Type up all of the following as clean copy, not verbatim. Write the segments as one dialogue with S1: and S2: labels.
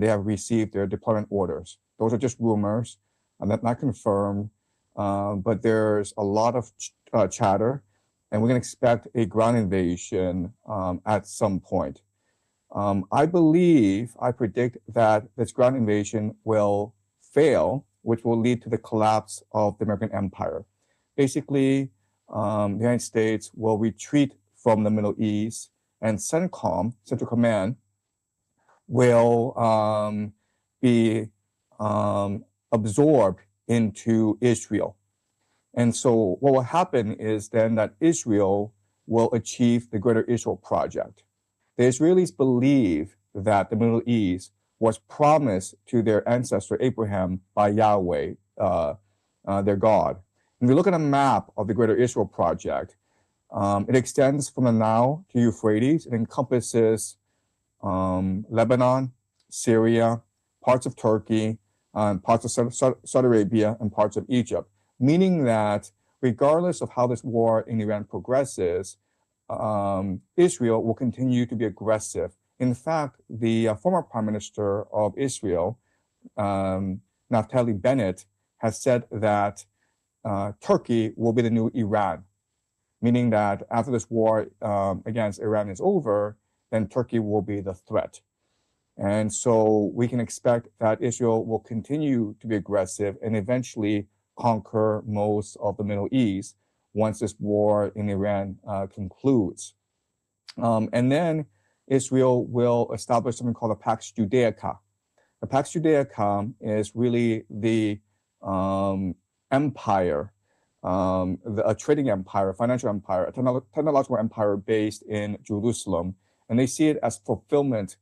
S1: they have received their deployment orders. Those are just rumors, and that's not confirmed, but there's a lot of chatter, and we're going to expect a ground invasion at some point. I predict that this ground invasion will fail, which will lead to the collapse of the American empire. Basically, the United States will retreat from the Middle East, and CENTCOM, Central Command, will be absorbed into Israel. And so what will happen is then that Israel will achieve the Greater Israel Project. The Israelis believe that the Middle East was promised to their ancestor Abraham by Yahweh, their God. If you look at a map of the Greater Israel Project, it extends from the Nile to Euphrates. It encompasses Lebanon, Syria, parts of Turkey, parts of Saudi Arabia, and parts of Egypt, meaning that regardless of how this war in Iran progresses, Israel will continue to be aggressive. In fact, the former Prime Minister of Israel, Naftali Bennett, has said that Turkey will be the new Iran, meaning that after this war against Iran is over, then Turkey will be the threat. And so we can expect that Israel will continue to be aggressive and eventually conquer most of the Middle East once this war in Iran concludes. And then Israel will establish something called the Pax Judaica. The Pax Judaica is really the empire, a trading empire, a financial empire, a technological empire based in Jerusalem. And they see it as fulfillment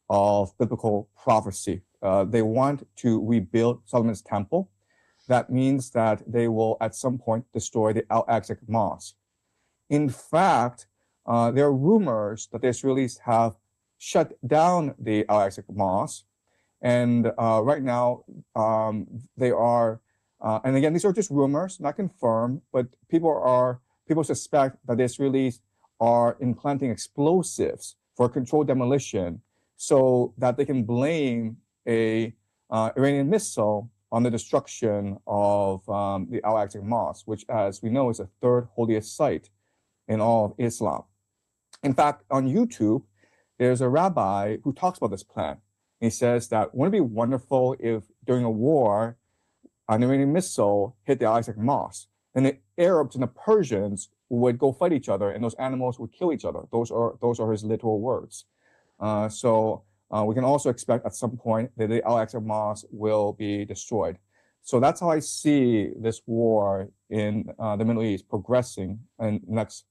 S1: of biblical prophecy. They want to rebuild Solomon's temple. That means that they will at some point destroy the Al-Aqsa Mosque. In fact, there are rumors that the Israelis have shut down the Al-Aqsa Mosque. And right now, they are, and again, these are just rumors, not confirmed, but people suspect that the Israelis are implanting explosives for controlled demolition so that they can blame a Iranian missile on the destruction of the Al-Aqsa Mosque, which, as we know, is the third holiest site in all of Islam. In fact, on YouTube, there's a rabbi who talks about this plan. He says that wouldn't it be wonderful if during a war, an Iranian missile hit the Al-Aqsa Mosque, and the Arabs and the Persians would go fight each other, and those animals would kill each other. Those are his literal words. So we can also expect at some point that the Al-Aqsa Mosque will be destroyed. So that's how I see this war in the Middle East progressing in the next